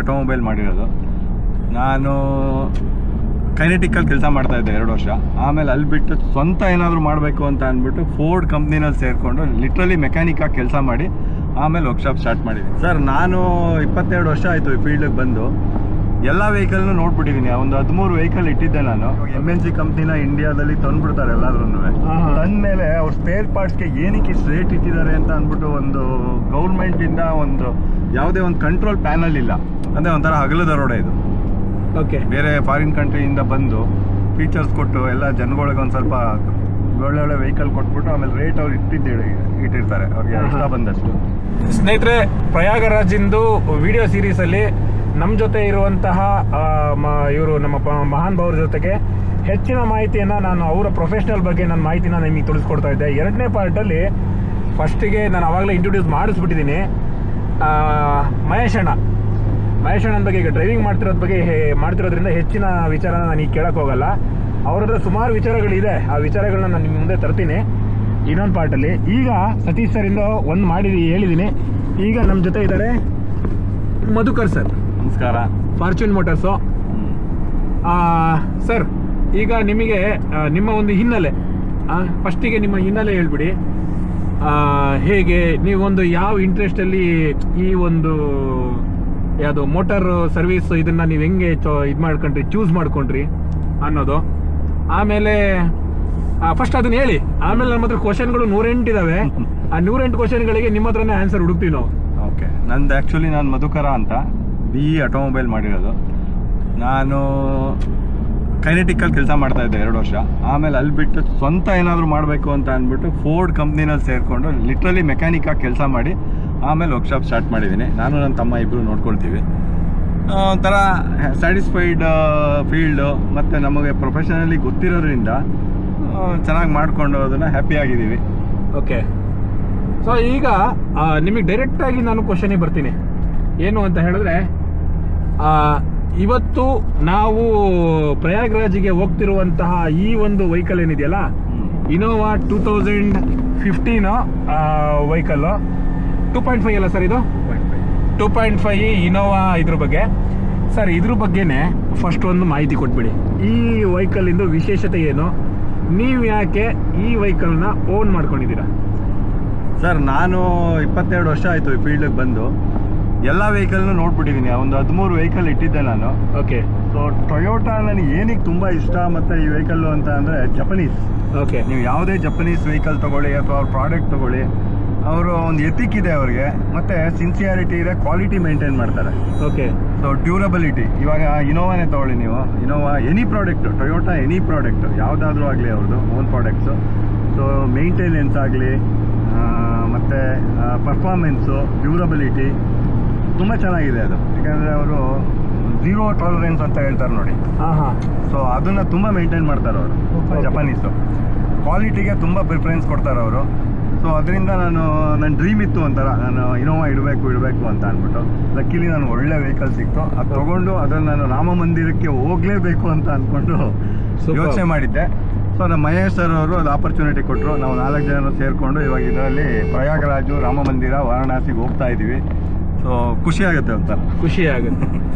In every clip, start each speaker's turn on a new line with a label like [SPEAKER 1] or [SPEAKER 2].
[SPEAKER 1] Automobile ಮಾಡಿರೋದು. ನಾನು ಕೈನೆಟಿಕಲ್ಲಿ ಕೆಲಸ ಮಾಡ್ತಾಯಿದ್ದೆ 2 ವರ್ಷ. ಆಮೇಲೆ ಅಲ್ಲಿ ಬಿಟ್ಟು ಸ್ವಂತ ಏನಾದರೂ ಮಾಡಬೇಕು ಅಂತ ಅಂದ್ಬಿಟ್ಟು ಫೋರ್ಡ್ ಕಂಪ್ನಿನಲ್ಲಿ ಸೇರಿಕೊಂಡು ಲಿಟ್ರಲಿ ಮೆಕ್ಯಾನಿಕಾಗಿ ಕೆಲಸ ಮಾಡಿ ಆಮೇಲೆ ವರ್ಕ್ಶಾಪ್ ಸ್ಟಾರ್ಟ್ ಮಾಡಿದ್ದೀನಿ. ಸರ್, ನಾನು 22 ವರ್ಷ ಆಯಿತು ಈ ಫೀಲ್ಡಿಗೆ ಬಂದು. ಎಲ್ಲ ವೆಹಿಕಲ್ನು ನೋಡ್ಬಿಟ್ಟಿದ್ದೀನಿ. ಒಂದು 13 ವೆಹಿಕಲ್ ಇಟ್ಟಿದ್ದೆ ನಾನು. MNC ಕಂಪ್ನಿನ ಇಂಡಿಯಾದಲ್ಲಿ ತಂದುಬಿಡ್ತಾರೆ ಎಲ್ಲಾದ್ರೂ. ತಂದಮೇಲೆ ಅವ್ರ ಸ್ಪೇರ್ ಪಾರ್ಟ್ಸ್ಗೆ ಏನಕ್ಕೆ ಇಷ್ಟು ರೇಟ್ ಇಟ್ಟಿದ್ದಾರೆ ಅಂತ ಅಂದ್ಬಿಟ್ಟು ಒಂದು ಗೌರ್ಮೆಂಟಿಂದ ಒಂದು ಯಾವುದೇ ಒಂದು ಕಂಟ್ರೋಲ್ ಪ್ಯಾನಲ್ ಇಲ್ಲ. ಅಂದರೆ ಒಂಥರ ಹಗಲು ದರೋಡೆ ಇದು.
[SPEAKER 2] ಓಕೆ,
[SPEAKER 1] ಬೇರೆ ಫಾರಿನ್ ಕಂಟ್ರಿಯಿಂದ ಬಂದು ಫೀಚರ್ಸ್ ಕೊಟ್ಟು ಎಲ್ಲ ಜನಗಳಿಗೆ ಒಂದು ಸ್ವಲ್ಪ ಒಳ್ಳೊಳ್ಳೆ ವೆಹಿಕಲ್ ಕೊಟ್ಬಿಟ್ಟು ಆಮೇಲೆ ರೇಟ್ ಅವ್ರು ಇಟ್ಟಿರ್ತಾರೆ ಅವ್ರಿಗೆ ಇಷ್ಟ ಬಂದಷ್ಟು.
[SPEAKER 2] ಸ್ನೇಹಿತರೆ, ಪ್ರಯಾಗರಾಜಿಂದು ವಿಡಿಯೋ ಸೀರೀಸಲ್ಲಿ ನಮ್ಮ ಜೊತೆ ಇರುವಂತಹ ಇವರು ನಮ್ಮ ಮಹಾನ್ ಭಾವ್ರ ಜೊತೆಗೆ ಹೆಚ್ಚಿನ ಮಾಹಿತಿಯನ್ನು ನಾನು ಅವರ ಪ್ರೊಫೆಷ್ನಲ್ ಬಗ್ಗೆ ನನ್ನ ಮಾಹಿತಿನ ನಿಮಗೆ ತಿಳಿಸ್ಕೊಡ್ತಾ ಇದ್ದೆ. 2ನೇ ಪಾರ್ಟಲ್ಲಿ ಫಸ್ಟಿಗೆ ನಾನು ಆವಾಗಲೇ ಇಂಟ್ರೊಡ್ಯೂಸ್ ಮಾಡಿಸ್ಬಿಟ್ಟಿದ್ದೀನಿ. ಮಹೇಶ್ ಅಣ್ಣನ ಬಗ್ಗೆ ಈಗ ಡ್ರೈವಿಂಗ್ ಮಾಡ್ತಿರೋದ್ರಿಂದ ಹೆಚ್ಚಿನ ವಿಚಾರನ ನಾನು ಈಗ ಕೇಳಕ್ಕೆ ಹೋಗಲ್ಲ. ಅವ್ರ ಹತ್ರ ಸುಮಾರು ವಿಚಾರಗಳಿದೆ. ಆ ವಿಚಾರಗಳನ್ನ ನಾನು ನಿಮ್ಮ ಮುಂದೆ ತರ್ತೀನಿ ಇನ್ನೊಂದು ಪಾರ್ಟಲ್ಲಿ. ಈಗ ಸತೀಶ್ ಸರಿಂದ ಒಂದು ಹೇಳಿದ್ದೀನಿ. ಈಗ ನಮ್ಮ ಜೊತೆ ಇದ್ದಾರೆ ಮಧುಕರ್ ಸರ್.
[SPEAKER 1] ನಮಸ್ಕಾರ.
[SPEAKER 2] Fortune motors. ಸರ್, ಈಗ ನಿಮಗೆ ನಿಮ್ಮ ಒಂದು ಹಿನ್ನೆಲೆ, ಫಸ್ಟಿಗೆ ನಿಮ್ಮ ಹಿನ್ನೆಲೆ ಹೇಳ್ಬಿಡಿ. ಹೇಗೆ ನೀವೊಂದು ಯಾವ ಇಂಟ್ರೆಸ್ಟಲ್ಲಿ ಈ ಒಂದು ಯಾವುದು ಮೋಟಾರ್ ಸರ್ವಿಸ್ ಇದನ್ನು ನೀವು ಹೆಂಗೆ ಇದು ಮಾಡ್ಕೊಂಡ್ರಿ, ಚೂಸ್ ಮಾಡ್ಕೊಂಡ್ರಿ ಅನ್ನೋದು. ಆಮೇಲೆ ಫಸ್ಟ್ ಅದನ್ನ ಹೇಳಿ. ಆಮೇಲೆ ನಮ್ಮ ಹತ್ರ ಕ್ವಶನ್ಗಳು 108 ಇದ್ದಾವೆ. ಆ 108 ಕ್ವಶನ್ಗಳಿಗೆ ನಿಮ್ಮ ಹತ್ರನೇ ಆನ್ಸರ್ ಹುಡುಕ್ತೀವಿ ನಾವು.
[SPEAKER 1] ಓಕೆ, ನಾನು ಮಧುಕರ ಅಂತ BE ಆಟೋಮೊಬೈಲ್ ಮಾಡಿರೋದು. ನಾನು ಕೈನೆಟಿಕಲ್ಲಿ ಕೆಲಸ ಮಾಡ್ತಾಯಿದ್ದೆ 2 ವರ್ಷ. ಆಮೇಲೆ ಅಲ್ಲಿ ಬಿಟ್ಟು ಸ್ವಂತ ಏನಾದರೂ ಮಾಡಬೇಕು ಅಂತ ಅಂದ್ಬಿಟ್ಟು ಫೋರ್ಡ್ ಕಂಪ್ನಿನಲ್ಲಿ ಸೇರಿಕೊಂಡು ಲಿಟ್ರಲಿ ಮೆಕ್ಯಾನಿಕಾಗಿ ಕೆಲಸ ಮಾಡಿ ಆಮೇಲೆ ವರ್ಕ್ಶಾಪ್ ಸ್ಟಾರ್ಟ್ ಮಾಡಿದ್ದೀನಿ. ನಾನು ನನ್ನ ತಮ್ಮ ಇಬ್ಬರು ನೋಡ್ಕೊಳ್ತೀವಿ. ಒಂಥರ ಸ್ಯಾಟಿಸ್ಫೈಡ್ ಫೀಲ್ಡು ಮತ್ತು ನಮಗೆ ಪ್ರೊಫೆಷನಲಿ ಗೊತ್ತಿರೋದ್ರಿಂದ ಚೆನ್ನಾಗಿ ಮಾಡಿಕೊಂಡು ಅದನ್ನು ಹ್ಯಾಪಿಯಾಗಿದ್ದೀವಿ.
[SPEAKER 2] ಓಕೆ, ಸೊ ಈಗ ನಿಮಗೆ ಡೈರೆಕ್ಟಾಗಿ ನಾನು ಕ್ವಶನಿಗೆ ಬರ್ತೀನಿ. ಏನು ಅಂತ ಹೇಳಿದ್ರೆ, ಇವತ್ತು ನಾವು ಪ್ರಯಾಗ್ರಾಜಿಗೆ ಹೋಗ್ತಿರುವಂತಹ ಈ ಒಂದು ವೆಹಿಕಲ್ ಏನಿದೆಯಲ್ಲ, ಇನೋವಾ 2015 ವೆಹಿಕಲ್ಲು. 2.5 ಅಲ್ಲ ಸರ್ ಇದು? 2.5 ಇನೋವಾ. ಇದ್ರ ಬಗ್ಗೆ ಸರ್, ಇದ್ರ ಬಗ್ಗೆನೇ ಫಸ್ಟ್ ಒಂದು ಮಾಹಿತಿ ಕೊಟ್ಬಿಡಿ. ಈ ವೆಹಿಕಲಿಂದು ವಿಶೇಷತೆ ಏನು, ನೀವು ಯಾಕೆ ಈ ವೆಹಿಕಲ್ನ ಓನ್ ಮಾಡ್ಕೊಂಡಿದ್ದೀರಾ?
[SPEAKER 1] ಸರ್, ನಾನು 22 ವರ್ಷ ಆಯಿತು ಈ ಫೀಲ್ಡಿಗೆ ಬಂದು. ಎಲ್ಲ ವೆಹಿಕಲ್ನು ನೋಡ್ಬಿಟ್ಟಿದ್ದೀನಿ. ಒಂದು 13 ವೆಹಿಕಲ್ ಇಟ್ಟಿದ್ದೆ ನಾನು.
[SPEAKER 2] ಓಕೆ,
[SPEAKER 1] ಸೊ ಟೊಯೋಟಾ ನನಗೆ ಏನಕ್ಕೆ ತುಂಬ ಇಷ್ಟ ಮತ್ತು ಈ ವೆಹಿಕಲ್ಲು ಅಂತ ಅಂದರೆ ಜಪನೀಸ್.
[SPEAKER 2] ಓಕೆ,
[SPEAKER 1] ನೀವು ಯಾವುದೇ ಜಪನೀಸ್ ವೆಹಿಕಲ್ ತೊಗೊಳ್ಳಿ ಅಥವಾ ಅವ್ರ ಪ್ರಾಡಕ್ಟ್ ತೊಗೊಳ್ಳಿ, ಅವರು ಒಂದು ಎಥಿಕ್ ಇದೆ ಅವ್ರಿಗೆ, ಮತ್ತು ಸಿನ್ಸಿಯಾರಿಟಿ ಇದೆ, ಕ್ವಾಲಿಟಿ ಮೇಂಟೈನ್ ಮಾಡ್ತಾರೆ.
[SPEAKER 2] Okay,
[SPEAKER 1] so durability. ಇವಾಗ ಇನೋವಾನೇ ತೊಗೊಳ್ಳಿ ನೀವು. Innova any product, Toyota any product ಯಾವುದಾದ್ರೂ ಆಗಲಿ ಅವ್ರದ್ದು ಓನ್ ಪ್ರಾಡಕ್ಟ್ಸು. ಸೊ ಮೇಂಟೆನೆನ್ಸ್ ಆಗಲಿ ಮತ್ತು ಪರ್ಫಾರ್ಮೆನ್ಸು, ಡ್ಯೂರಬಿಲಿಟಿ ತುಂಬ ಚೆನ್ನಾಗಿದೆ ಅದು. ಯಾಕಂದರೆ ಅವರು 0 ಟಾಲರೆನ್ಸ್ ಅಂತ ಹೇಳ್ತಾರೆ ನೋಡಿ. ಸೊ ಅದನ್ನು ತುಂಬ ಮೇಂಟೈನ್ ಮಾಡ್ತಾರೆ ಅವರು ಜಪಾನೀಸು. ಕ್ವಾಲಿಟಿಗೆ ತುಂಬ ಪ್ರಿಫರೆನ್ಸ್ ಕೊಡ್ತಾರೆ ಅವರು. ಸೊ ಅದರಿಂದ ನನ್ನ ಡ್ರೀಮ್ ಇತ್ತು ಒಂಥರ, ನಾನು ಇನೋವಾ ಇಡಬೇಕು ಅಂತ ಅಂದ್ಬಿಟ್ಟು. ಲಕ್ಕಿಲಿ ನಾನು ಒಳ್ಳೆ ವೆಹಿಕಲ್ ಸಿಕ್ತು. ಅದು ತೊಗೊಂಡು ಅದನ್ನು ನಾನು ರಾಮ ಮಂದಿರಕ್ಕೆ ಹೋಗಲೇಬೇಕು ಅಂತ ಅಂದ್ಕೊಂಡು ಯೋಚನೆ ಮಾಡಿದ್ದೆ. ಸೊ ನಮ್ಮ ಮಹೇಶ್ ಸರ್ ಅವರು ಅದು ಆಪರ್ಚುನಿಟಿ ಕೊಟ್ಟರು. ನಾವು 4 ಜನ ಸೇರಿಕೊಂಡು ಇವಾಗ ಇದರಲ್ಲಿ ಪ್ರಯಾಗರಾಜು, ರಾಮ ಮಂದಿರ, ವಾರಣಾಸಿಗೆ ಹೋಗ್ತಾ ಇದ್ದೀವಿ. ಸೊ ಖುಷಿ ಆಗುತ್ತೆ ಅಂತ.
[SPEAKER 2] ಖುಷಿ ಆಗುತ್ತೆ.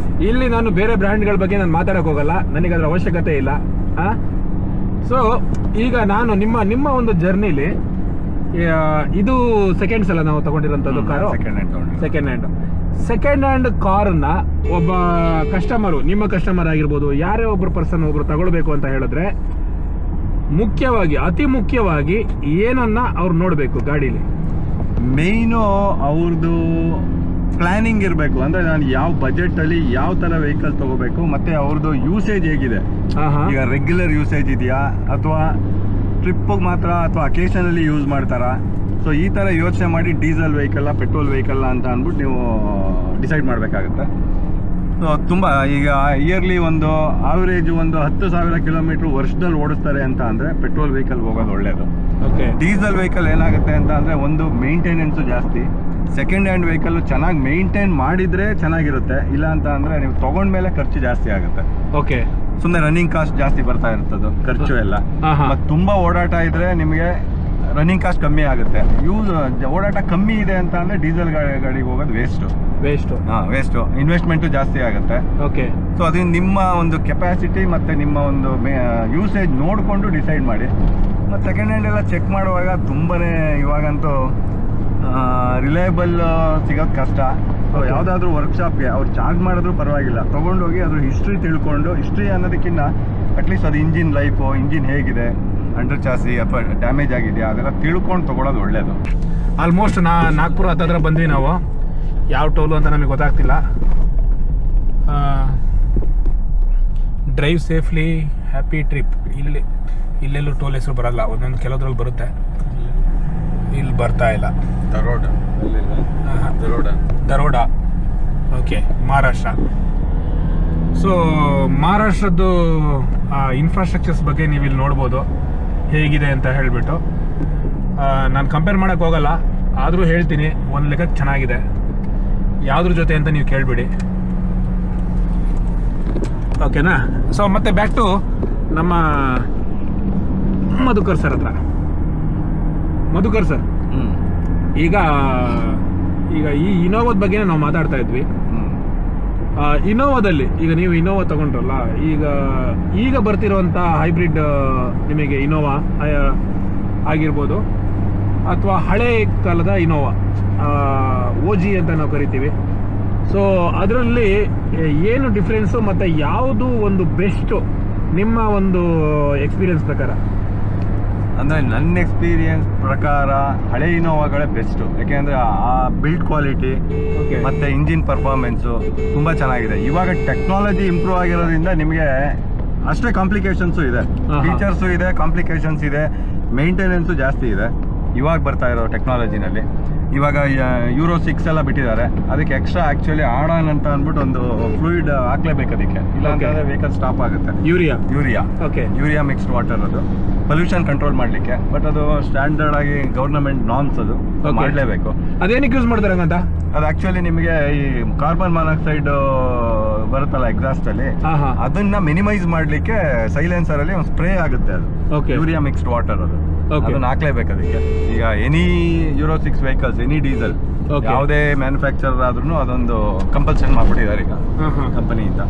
[SPEAKER 2] ಇಲ್ಲಿ ನಾನು ಬೇರೆ ಬ್ರ್ಯಾಂಡ್ಗಳ ಬಗ್ಗೆ ನಾನು ಮಾತಾಡೋಕೆ ಹೋಗಲ್ಲ, ನನಗೆ ಅದರ ಅವಶ್ಯಕತೆ ಇಲ್ಲ. ಸೊ ಈಗ ನಾನು ನಿಮ್ಮ ಒಂದು ಜರ್ನಿಲಿ, ಇದು ಸೆಕೆಂಡ್ಸ್ ಅಲ್ಲ ನಾವು ತಗೊಂಡಿರೋಂಥದ್ದು ಕಾರು? ಸೆಕೆಂಡ್ ಹ್ಯಾಂಡ್ ಕಾರನ್ನ ಒಬ್ಬ ಕಸ್ಟಮರು, ನಿಮ್ಮ ಕಸ್ಟಮರ್ ಆಗಿರ್ಬೋದು, ಯಾರೇ ಒಬ್ರು ತಗೊಳ್ಬೇಕು ಅಂತ ಹೇಳಿದ್ರೆ ಅತಿ ಮುಖ್ಯವಾಗಿ ಏನನ್ನ ಅವ್ರು ನೋಡಬೇಕು ಗಾಡೀಲಿ?
[SPEAKER 1] ಮೇಯ್ನು ಅವ್ರದ್ದು ಪ್ಲ್ಯಾನಿಂಗ್ ಇರಬೇಕು. ಅಂದರೆ ನಾನು ಯಾವ ಬಜೆಟಲ್ಲಿ ಯಾವ ಥರ ವೆಹಿಕಲ್ ತೊಗೋಬೇಕು, ಮತ್ತು ಅವ್ರದ್ದು ಯೂಸೇಜ್ ಹೇಗಿದೆ. ಈಗ ರೆಗ್ಯುಲರ್ ಯೂಸೇಜ್ ಇದೆಯಾ, ಅಥವಾ ಟ್ರಿಪ್ಪಿಗೆ ಮಾತ್ರ, ಅಥವಾ ಅಕೇಷನಲ್ಲಿ ಯೂಸ್ ಮಾಡ್ತಾರಾ? ಸೊ ಈ ಥರ ಯೋಚನೆ ಮಾಡಿ ಡೀಸೆಲ್ ವೆಹಿಕಲ್ಲ, ಪೆಟ್ರೋಲ್ ವೆಹಿಕಲ್ಲ ಅಂತ ಅಂದ್ಬಿಟ್ಟು ನೀವು ಡಿಸೈಡ್ ಮಾಡಬೇಕಾಗುತ್ತೆ. ಸೊ ತುಂಬ ಈಗ ಇಯರ್ಲಿ ಒಂದು ಆವ್ರೇಜ್ ಒಂದು 10,000 ಕಿಲೋಮೀಟ್ರ್ ವರ್ಷದಲ್ಲಿ ಓಡಿಸ್ತಾರೆ ಅಂತ ಅಂದರೆ ಪೆಟ್ರೋಲ್ ವೆಹಿಕಲ್ ಹೋಗೋದು ಒಳ್ಳೆಯದು.
[SPEAKER 2] ಓಕೆ,
[SPEAKER 1] ಡೀಸೆಲ್ ವೆಹಿಕಲ್ ಏನಾಗುತ್ತೆ ಅಂತ ಅಂದರೆ ಒಂದು ಮೇಂಟೆನೆನ್ಸು ಜಾಸ್ತಿ. ಸೆಕೆಂಡ್ ಹ್ಯಾಂಡ್ ವೆಹಿಕಲ್ಲು ಚೆನ್ನಾಗಿ ಮೇಂಟೈನ್ ಮಾಡಿದರೆ ಚೆನ್ನಾಗಿರುತ್ತೆ. ಇಲ್ಲ ಅಂತ ಅಂದರೆ ನೀವು ತೊಗೊಂಡ್ಮೇಲೆ ಖರ್ಚು ಜಾಸ್ತಿ ಆಗುತ್ತೆ.
[SPEAKER 2] ಓಕೆ,
[SPEAKER 1] ಸುಮ್ಮನೆ ರನ್ನಿಂಗ್ ಕಾಸ್ಟ್ ಜಾಸ್ತಿ ಬರ್ತಾ ಇರ್ತದೆ ಖರ್ಚು ಎಲ್ಲ. ಮತ್ತು ತುಂಬ ಓಡಾಟ ಇದ್ದರೆ ನಿಮಗೆ ರನ್ನಿಂಗ್ ಕಾಸ್ಟ್ ಕಮ್ಮಿ ಆಗುತ್ತೆ. ಓಡಾಟ ಕಮ್ಮಿ ಇದೆ ಅಂತ ಅಂದರೆ ಡೀಸೆಲ್ ಗಾಡಿಗೆ ಹೋಗೋದು ವೇಸ್ಟು. ವೇಸ್ಟು, ಇನ್ವೆಸ್ಟ್ಮೆಂಟು ಜಾಸ್ತಿ ಆಗುತ್ತೆ.
[SPEAKER 2] ಓಕೆ.
[SPEAKER 1] ಸೊ ಅದರಿಂದ ನಿಮ್ಮ ಒಂದು ಕೆಪಾಸಿಟಿ ಮತ್ತು ನಿಮ್ಮ ಒಂದು ಯೂಸೇಜ್ ನೋಡಿಕೊಂಡು ಡಿಸೈಡ್ ಮಾಡಿ. ಮತ್ತು ಸೆಕೆಂಡ್ ಹ್ಯಾಂಡ್ ಎಲ್ಲ ಚೆಕ್ ಮಾಡುವಾಗ ತುಂಬಾ ಇವಾಗಂತೂ ರಿಲಯಬಲ್ ಸಿಗೋದು ಕಷ್ಟ. ಸೊ ಯಾವುದಾದ್ರೂ ವರ್ಕ್ಶಾಪ್ಗೆ ಅವ್ರು ಚಾರ್ಜ್ ಮಾಡಿದ್ರು ಪರವಾಗಿಲ್ಲ, ತೊಗೊಂಡೋಗಿ ಅದ್ರ ಹಿಸ್ಟ್ರಿ ತಿಳ್ಕೊಂಡು, ಹಿಸ್ಟ್ರಿ ಅನ್ನೋದಕ್ಕಿಂತ ಅಟ್ಲೀಸ್ಟ್ ಅದು ಇಂಜಿನ್ ಲೈಫು, ಇಂಜಿನ್ ಹೇಗಿದೆ, ಅಂಡರ್ ಚಾಸಿ ಅಥವಾ ಡ್ಯಾಮೇಜ್ ಆಗಿದೆಯಾ ಅದೆಲ್ಲ ತಿಳ್ಕೊಂಡು ತೊಗೊಳೋದು ಒಳ್ಳೆಯದು.
[SPEAKER 2] ಆಲ್ಮೋಸ್ಟ್ ನಾಗ್ಪುರ ಹತ್ತಿರ ಬಂದ್ವಿ ನಾವು. ಯಾವ ಟೋಲು ಅಂತ ನಮಗೆ ಗೊತ್ತಾಗ್ತಿಲ್ಲ. Drive safely, happy trip. ಇಲ್ಲೆಲ್ಲೂ ಟೋಲ್ ಹೆಸರು ಬರಲ್ಲ, ಒಂದೊಂದು ಕೆಲವದ್ರಲ್ಲಿ ಬರುತ್ತೆ, ಇಲ್ಲಿ ಬರ್ತಾ ಇಲ್ಲ. ದರೋಡಾ. ಓಕೆ, ಮಹಾರಾಷ್ಟ್ರ. ಸೊ ಮಹಾರಾಷ್ಟ್ರದ್ದು ಇನ್ಫ್ರಾಸ್ಟ್ರಕ್ಚರ್ಸ್ ಬಗ್ಗೆ ನೀವು ಇಲ್ಲಿ ನೋಡ್ಬೋದು ಹೇಗಿದೆ ಅಂತ ಹೇಳಿಬಿಟ್ಟು. ನಾನು ಕಂಪೇರ್ ಮಾಡೋಕ್ಕೆ ಹೋಗಲ್ಲ, ಆದರೂ ಹೇಳ್ತೀನಿ ಒಂದು ಲೆಕ್ಕಕ್ಕೆ ಚೆನ್ನಾಗಿದೆ. ಯಾವುದ್ರ ಜೊತೆ ಅಂತ ನೀವು ಕೇಳಿಬಿಡಿ, ಓಕೆನಾ? ಸೊ ಮತ್ತೆ ಬ್ಯಾಕ್ ಟು ನಮ್ಮ ಮಧುಕರ್ ಸರ್ ಹತ್ರ. ಮಧುಕರ್ ಸರ್, ಈಗ ಈ ಇನೋವಾದ ಬಗ್ಗೆ ನಾವು ಮಾತಾಡ್ತಾ ಇದ್ವಿ. ಇನೋವಾದಲ್ಲಿ ಈಗ ನೀವು ಇನೋವಾ ತಗೊಂಡ್ರಲ್ಲ, ಈಗ ಬರ್ತಿರುವಂಥ ಹೈಬ್ರಿಡ್ ನಿಮಗೆ ಇನೋವಾ ಆಗಿರ್ಬೋದು, ಅಥವಾ ಹಳೆ ಕಾಲದ ಇನೋವಾ OG ಅಂತ ನಾವು ಕರಿತೀವಿ. ಸೊ ಅದರಲ್ಲಿ ಏನು ಡಿಫ್ರೆನ್ಸು ಮತ್ತು ಯಾವುದು ಒಂದು ಬೆಸ್ಟು ನಿಮ್ಮ ಒಂದು ಎಕ್ಸ್ಪೀರಿಯನ್ಸ್ ಪ್ರಕಾರ?
[SPEAKER 1] ಅಂದರೆ ನನ್ನ ಎಕ್ಸ್ಪೀರಿಯನ್ಸ್ ಪ್ರಕಾರ ಹಳೆ ಇನೋವಾಗಳೇ ಬೆಸ್ಟು. ಯಾಕೆಂದರೆ ಆ ಬಿಲ್ಡ್ ಕ್ವಾಲಿಟಿ ಮತ್ತು ಇಂಜಿನ್ ಪರ್ಫಾರ್ಮೆನ್ಸು ತುಂಬ ಚೆನ್ನಾಗಿದೆ. ಇವಾಗ ಟೆಕ್ನಾಲಜಿ ಇಂಪ್ರೂವ್ ಆಗಿರೋದ್ರಿಂದ ನಿಮಗೆ ಅಷ್ಟೇ ಕಾಂಪ್ಲಿಕೇಶನ್ಸು ಇದೆ, ಫೀಚರ್ಸು ಇದೆ, ಕಾಂಪ್ಲಿಕೇಶನ್ಸ್ ಇದೆ, ಮೇಂಟೆನೆನ್ಸು ಜಾಸ್ತಿ ಇದೆ ಇವಾಗ ಬರ್ತಾ ಇರೋ ಟೆಕ್ನಾಲಜಿನಲ್ಲಿ. ಇವಾಗ ಯೂರೋ 6 ಎಲ್ಲ ಬಿಟ್ಟಿದ್ದಾರೆ, ಅದಕ್ಕೆ ಎಕ್ಸ್ಟ್ರಾ ಆ್ಯಕ್ಚುಲಿ ಆಡಾನ್ ಅಂತ ಅಂದ್ಬಿಟ್ಟು ಒಂದು ಫ್ಲೂಯಿಡ್ ಹಾಕ್ಲೇಬೇಕು ಅದಕ್ಕೆ, ಇಲ್ಲ ಅಂತಂದರೆ ವೆಹಿಕಲ್ ಸ್ಟಾಪ್ ಆಗುತ್ತೆ. ಯೂರಿಯಾ ಮಿಕ್ಸ್ಡ್ ವಾಟರ್, ಅದು ಪೊಲ್ಯೂಷನ್ ಕಂಟ್ರೋಲ್ ಮಾಡಲಿಕ್ಕೆ. ಬಟ್ ಅದು ಸ್ಟ್ಯಾಂಡರ್ಡ್ ಆಗಿ ಗೌರ್ನಮೆಂಟ್ ನಾರ್ಮ್ಸ್, ಅದು ಮಾಡಲೇಬೇಕು.
[SPEAKER 2] ಅದೇನಕ್ಕೆ ಯೂಸ್ ಮಾಡ್ತಾರೆ ಅಂತ?
[SPEAKER 1] ಅದು ಆ್ಯಕ್ಚುಲಿ ನಿಮಗೆ ಈ ಕಾರ್ಬನ್ ಮಾನಾಕ್ಸೈಡ್ ಬರುತ್ತಲ್ಲ ಎಕ್ಸಾಸ್ಟಲ್ಲಿ, ಅದನ್ನ ಮಿನಿಮೈಸ್ ಮಾಡಲಿಕ್ಕೆ ಸೈಲೆನ್ಸರಲ್ಲಿ ಒಂದು ಸ್ಪ್ರೇ ಆಗುತ್ತೆ, ಅದು ಯೂರಿಯಾ ಮಿಕ್ಸ್ಡ್ ವಾಟರ್, ಅದನ್ನ ಹಾಕ್ಲೇಬೇಕು ಅದಕ್ಕೆ. ಈಗ any euro 6 vehicles, any diesel, ಯಾವುದೇ ಮ್ಯಾನುಫ್ಯಾಕ್ಚರರ್ ಆದ್ರೂ ಅದೊಂದು ಕಂಪಲ್ಸರಿ ಮಾಡ್ಬಿಟ್ಟಿದ್ದಾರೆ ಈಗ ಕಂಪನಿಯಿಂದ.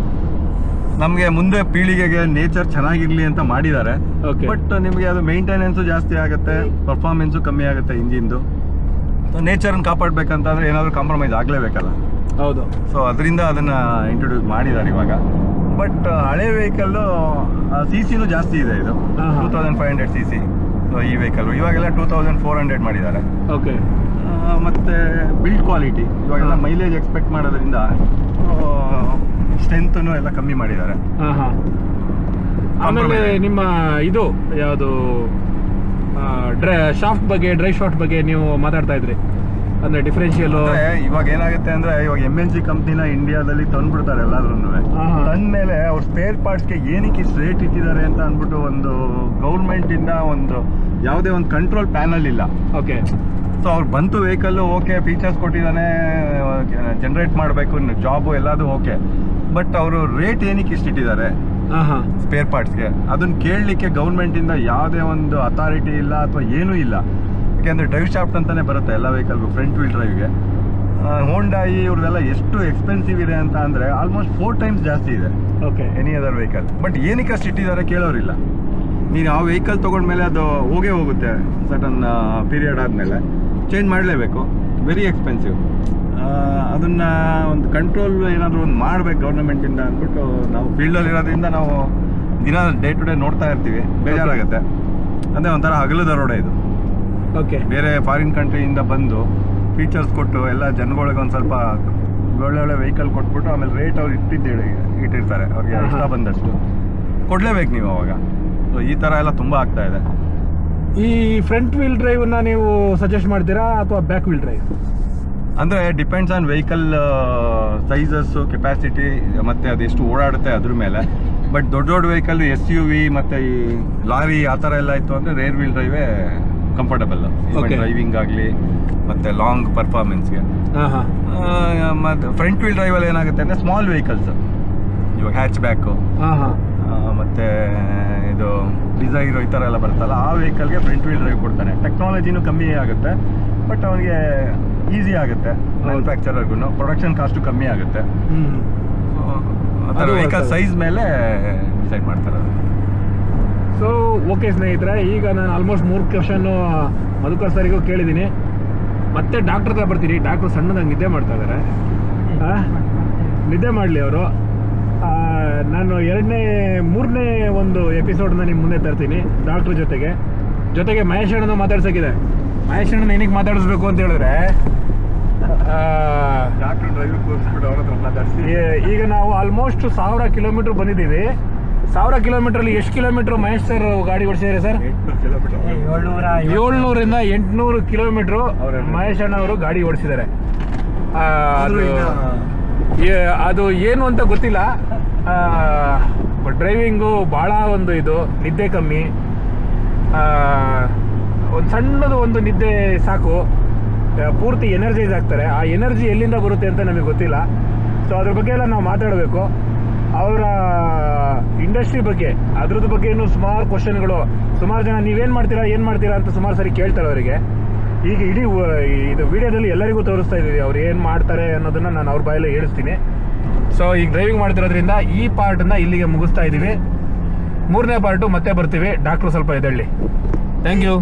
[SPEAKER 1] ನಮಗೆ ಮುಂದೆ ಪೀಳಿಗೆಗೆ ನೇಚರ್ ಚೆನ್ನಾಗಿರ್ಲಿ ಅಂತ ಮಾಡಿದ್ದಾರೆ. ಬಟ್ ನಿಮಗೆ ಅದು ಮೇಂಟೆನೆನ್ಸು ಜಾಸ್ತಿ ಆಗುತ್ತೆ, ಪರ್ಫಾರ್ಮೆನ್ಸು ಕಮ್ಮಿ ಆಗುತ್ತೆ ಇಂಜಿನ್ದು. ನೇಚರ್ನ ಕಾಪಾಡಬೇಕಂತಂದ್ರೆ ಏನಾದರೂ ಕಾಂಪ್ರಮೈಸ್ ಆಗಲೇಬೇಕಲ್ಲ.
[SPEAKER 2] ಹೌದು.
[SPEAKER 1] ಸೊ ಅದರಿಂದ ಅದನ್ನು ಇಂಟ್ರೊಡ್ಯೂಸ್ ಮಾಡಿದ್ದಾರೆ ಇವಾಗ. ಬಟ್ ಹಳೆ ವೆಹಿಕಲ್ಲು CCನೂ ಜಾಸ್ತಿ ಇದೆ, ಇದು 2500 cc. ಸೊ ಈ ವೆಹಿಕಲ್ ಇವಾಗೆಲ್ಲ 2400 ಮಾಡಿದ್ದಾರೆ.
[SPEAKER 2] ಓಕೆ.
[SPEAKER 1] ಮತ್ತು ಬಿಲ್ಡ್ ಕ್ವಾಲಿಟಿ ಇವಾಗೆಲ್ಲ ಮೈಲೇಜ್ ಎಕ್ಸ್ಪೆಕ್ಟ್ ಮಾಡೋದ್ರಿಂದ ಸ್ಟ್ರೆಂತನ್ನು ಎಲ್ಲ ಕಮ್ಮಿ ಮಾಡಿದ್ದಾರೆ.
[SPEAKER 2] ಆಮೇಲೆ ನಿಮ್ಮ ಇದು ಯಾವುದು ಶಾಫ್ಟ್ ಬಗ್ಗೆ, ಡ್ರೈವ್ ಶಾಫ್ಟ್ ಬಗ್ಗೆ ನೀವು ಮಾತಾಡ್ತಾ ಇದ್ರಿ, ಅಂದ್ರೆ ಡಿಫರೆನ್ಷಿಯಲ್.
[SPEAKER 1] ಇವಾಗ ಏನಾಗುತ್ತೆ ಅಂದ್ರೆ, ಇವಾಗ MNC ಕಂಪ್ನಿನ ಇಂಡಿಯಾದಲ್ಲಿ ತಂದ್ಬಿಡ್ತಾರೆ ಎಲ್ಲಾದ್ರೂ. ತಂದ್ಮೇಲೆ ಅವ್ರ ಸ್ಪೇರ್ ಪಾರ್ಟ್ಸ್ಗೆ ಏನಕ್ಕೆ ಇಷ್ಟು ರೇಟ್ ಇಟ್ಟಿದ್ದಾರೆ ಅಂತ ಅಂದ್ಬಿಟ್ಟು ಒಂದು ಗೌರ್ಮೆಂಟ್ ಇಂದ ಒಂದು ಯಾವುದೇ ಒಂದು ಕಂಟ್ರೋಲ್ ಪ್ಯಾನಲ್ ಇಲ್ಲ.
[SPEAKER 2] ಓಕೆ.
[SPEAKER 1] ಸೊ ಅವ್ರು ಬಂತು ವೆಹಿಕಲ್ಲು, ಓಕೆ ಫೀಚರ್ಸ್ ಕೊಟ್ಟಿದ್ದಾನೆ, ಜನರೇಟ್ ಮಾಡಬೇಕು, ಜಾಬು ಎಲ್ಲದು ಓಕೆ. ಬಟ್ ಅವರು ರೇಟ್ ಏನಕ್ಕೆ ಇಷ್ಟು ಇಟ್ಟಿದ್ದಾರೆ ಸ್ಪೇರ್ ಪಾರ್ಟ್ಸ್ಗೆ, ಅದನ್ನ ಕೇಳಲಿಕ್ಕೆ ಗೌರ್ಮೆಂಟಿಂದ ಯಾವುದೇ ಒಂದು ಅಥಾರಿಟಿ ಇಲ್ಲ ಅಥವಾ ಏನೂ ಇಲ್ಲ. ಯಾಕೆಂದರೆ ಡ್ರೈವ್ ಶಾಫ್ಟ್ ಅಂತಲೇ ಬರುತ್ತೆ ಎಲ್ಲ ವೆಹಿಕಲ್ಗೂ, ಫ್ರಂಟ್ ವೀಲ್ ಡ್ರೈವ್ಗೆ. ಹೋಂಡಾಯಿ ಇವ್ರದೆಲ್ಲ ಎಷ್ಟು ಎಕ್ಸ್ಪೆನ್ಸಿವ್ ಇದೆ ಅಂತ ಅಂದರೆ ಆಲ್ಮೋಸ್ಟ್ 4 times ಜಾಸ್ತಿ ಇದೆ ಎನಿ ಅದರ್ ವೆಹಿಕಲ್. ಬಟ್ ಏನಕ್ಕೆ ಅಷ್ಟು ಇಟ್ಟಿದ್ದಾರೆ ಕೇಳೋರಿಲ್ಲ. ನೀನು ಆ ವೆಹಿಕಲ್ ತೊಗೊಂಡ್ಮೇಲೆ ಅದು ಹೋಗುತ್ತೆ, ಸರ್ಟನ್ ಪೀರಿಯಡ್ ಆದಮೇಲೆ ಚೇಂಜ್ ಮಾಡಲೇಬೇಕು, ವೆರಿ ಎಕ್ಸ್ಪೆನ್ಸಿವ್. ಅದನ್ನು ಒಂದು ಕಂಟ್ರೋಲ್ ಏನಾದರೂ ಒಂದು ಮಾಡಬೇಕು ಗೌರ್ಮೆಂಟಿಂದ ಅಂದ್ಬಿಟ್ಟು ನಾವು ಫೀಲ್ಡಲ್ಲಿರೋದ್ರಿಂದ ನಾವು ದಿನ ಡೇ ಟು ಡೇ ನೋಡ್ತಾ ಇರ್ತೀವಿ, ಬೇಜಾರಾಗುತ್ತೆ. ಅಂದರೆ ಒಂಥರ ಹಗಲದ ರೋಡ ಇದು.
[SPEAKER 2] ಓಕೆ.
[SPEAKER 1] ಬೇರೆ ಫಾರಿನ್ ಕಂಟ್ರಿಯಿಂದ ಬಂದು ಫೀಚರ್ಸ್ ಕೊಟ್ಟು ಎಲ್ಲ ಜನಗಳಿಗೆ ಒಂದು ಸ್ವಲ್ಪ ಒಳ್ಳೆ ವೆಹಿಕಲ್ ಕೊಟ್ಬಿಟ್ಟು ಆಮೇಲೆ ರೇಟ್ ಅವ್ರು ಇಟ್ಟಿರ್ತಾರೆ, ಅವ್ರಿಗೆ ಇಷ್ಟ ಬಂದಷ್ಟು ಕೊಡಲೇಬೇಕು ನೀವು ಅವಾಗ. ಸೊ ಈ ಥರ ಎಲ್ಲ ತುಂಬ ಆಗ್ತಾ ಇದೆ.
[SPEAKER 2] ಈ ಫ್ರಂಟ್ ವೀಲ್ ಡ್ರೈವ್ನ ನೀವು ಸಜೆಸ್ಟ್ ಮಾಡ್ತೀರಾ ಅಥವಾ ಬ್ಯಾಕ್ ವೀಲ್ ಡ್ರೈವ್?
[SPEAKER 1] ಅಂದರೆ depends on vehicle sizes, capacity ಮತ್ತು ಅದೆಷ್ಟು ಓಡಾಡುತ್ತೆ ಅದ್ರ ಮೇಲೆ. ಬಟ್ ದೊಡ್ಡ ವೆಹಿಕಲ್ SUV ಮತ್ತು ಈ ಲಾರಿ ಆ ಥರ ಎಲ್ಲ ಇತ್ತು ಅಂದರೆ ರೇರ್ ವೀಲ್ ಡ್ರೈವೇ ಕಂಫರ್ಟಬಲ್, ಡ್ರೈವಿಂಗ್ ಆಗಲಿ ಮತ್ತು ಲಾಂಗ್ ಪರ್ಫಾರ್ಮೆನ್ಸ್ಗೆ. ಮತ್ತು ಫ್ರಂಟ್ ವೀಲ್ ಡ್ರೈವಲ್ಲಿ ಏನಾಗುತ್ತೆ ಅಂದರೆ ಸ್ಮಾಲ್ ವೆಹಿಕಲ್ಸ್, ಇವಾಗ ಹ್ಯಾಚ್ ಬ್ಯಾಕು ಮತ್ತು ಇದು ಡಿಸೈರು ಈ ಥರ ಎಲ್ಲ ಬರ್ತಲ್ಲ ಆ ವೆಹಿಕಲ್ಗೆ ಫ್ರಂಟ್ ವೀಲ್ ಡ್ರೈವ್ ಕೊಡ್ತಾನೆ. ಟೆಕ್ನಾಲಜಿನೂ ಕಮ್ಮಿ ಆಗುತ್ತೆ, ಬಟ್ ಅವನಿಗೆ ಈಸಿ ಆಗುತ್ತೆ ಮ್ಯಾನುಫ್ಯಾಕ್ಚರರ್ಗೂ, ಪ್ರೊಡಕ್ಷನ್ ಕಾಸ್ಟು ಕಮ್ಮಿ ಆಗುತ್ತೆ. ಆ ಥರ ವೆಹಿಕಲ್ ಸೈಜ್ ಮೇಲೆ ಡಿಸೈಡ್ ಮಾಡ್ತಾರೆ.
[SPEAKER 2] ಸೊ ಓಕೆ ಸ್ನೇಹಿತರೆ, ಈಗ ನಾನು ಆಲ್ಮೋಸ್ಟ್ 3 ಕ್ವಶನ್ನು ಮಧುಕರ್ ಸರಿಗೂ ಕೇಳಿದ್ದೀನಿ. ಮತ್ತೆ ಡಾಕ್ಟರ್ ಹತ್ರ ಬರ್ತೀನಿ. ಡಾಕ್ಟ್ರು ಸಣ್ಣದಾಗಿ ನಿದ್ದೆ ಮಾಡ್ತಾ ಇದ್ದಾರೆ. ನಿದ್ದೆ ಮಾಡಲಿ ಅವರು. ನಾನು 3ನೇ ಒಂದು ಎಪಿಸೋಡ್ನ ನಿಮ್ಮ ಮುಂದೆ ತರ್ತೀನಿ ಡಾಕ್ಟ್ರ್ ಜೊತೆಗೆ ಮಹೇಶ್ ಅಣ್ಣನೂ ಮಾತಾಡ್ಸೋಕ್ಕಿದೆ. ಮಹೇಶ್ ಅಣ್ಣನ ಏನಕ್ಕೆ ಮಾತಾಡಿಸ್ಬೇಕು ಅಂತ ಹೇಳಿದ್ರೆ,
[SPEAKER 1] ಡಾಕ್ಟ್ರ್ ಡ್ರೈವ್ ತೋರಿಸ್ಬಿಟ್ಟು ಅವ್ರ ಹತ್ರ ಮಾತಾಡಿಸಿ.
[SPEAKER 2] ಈಗ ನಾವು ಆಲ್ಮೋಸ್ಟ್ 1000 ಕಿಲೋಮೀಟ್ರ್ ಬಂದಿದ್ದೀವಿ. 1000 ಕಿಲೋಮೀಟ್ರಲ್ಲಿ ಎಷ್ಟು ಕಿಲೋಮೀಟ್ರ್ ಮಹೇಶ್ ಸರ್ ಗಾಡಿ ಓಡಿಸಿದ್ದಾರೆ ಸರ್? 700ರಿಂದ 800 ಕಿಲೋಮೀಟ್ರು ಮಹೇಶ್ ಅಣ್ಣ ಅವರು ಗಾಡಿ ಓಡಿಸಿದ್ದಾರೆ. ಅದು ಏನು ಅಂತ ಗೊತ್ತಿಲ್ಲ. ಡ್ರೈವಿಂಗು ಭಾಳ ಒಂದು ಇದು, ನಿದ್ದೆ ಕಮ್ಮಿ, ಒಂದು ಸಣ್ಣದು ಒಂದು ನಿದ್ದೆ ಸಾಕು, ಪೂರ್ತಿ ಎನರ್ಜೈಸ್ ಆಗ್ತಾರೆ. ಆ ಎನರ್ಜಿ ಎಲ್ಲಿಂದ ಬರುತ್ತೆ ಅಂತ ನಮಗೆ ಗೊತ್ತಿಲ್ಲ. ಸೊ ಅದ್ರ ಬಗ್ಗೆ ಎಲ್ಲ ನಾವು ಮಾತಾಡಬೇಕು. ಅವರ ಇಂಡಸ್ಟ್ರಿ ಬಗ್ಗೆ, ಅದ್ರದ್ದು ಬಗ್ಗೆನೂ ಸುಮಾರು ಕ್ವಶನ್ಗಳು, ಸುಮಾರು ಜನ ನೀವೇನು ಮಾಡ್ತೀರಾ ಅಂತ ಸುಮಾರು ಸರಿ ಕೇಳ್ತಾರೆ ಅವರಿಗೆ. ಈಗ ಇಡೀ ಇದು ವಿಡಿಯೋದಲ್ಲಿ ಎಲ್ಲರಿಗೂ ತೋರಿಸ್ತಾ ಇದ್ದೀವಿ ಅವ್ರು ಏನು ಮಾಡ್ತಾರೆ ಅನ್ನೋದನ್ನು ನಾನು ಅವ್ರ ಬಾಯಲ್ಲೇ ಹೇಳಿಸ್ತೀನಿ. ಸೊ ಈಗ ಡ್ರೈವಿಂಗ್ ಮಾಡ್ತಿರೋದ್ರಿಂದ ಈ ಪಾರ್ಟನ್ನು ಇಲ್ಲಿಗೆ ಮುಗಿಸ್ತಾ ಇದ್ದೀವಿ. 3ನೇ ಪಾರ್ಟು ಮತ್ತೆ ಬರ್ತೀವಿ. ಡಾಕ್ಟ್ರು ಸ್ವಲ್ಪ ಎದ್ದೇಳಿ. Thank you.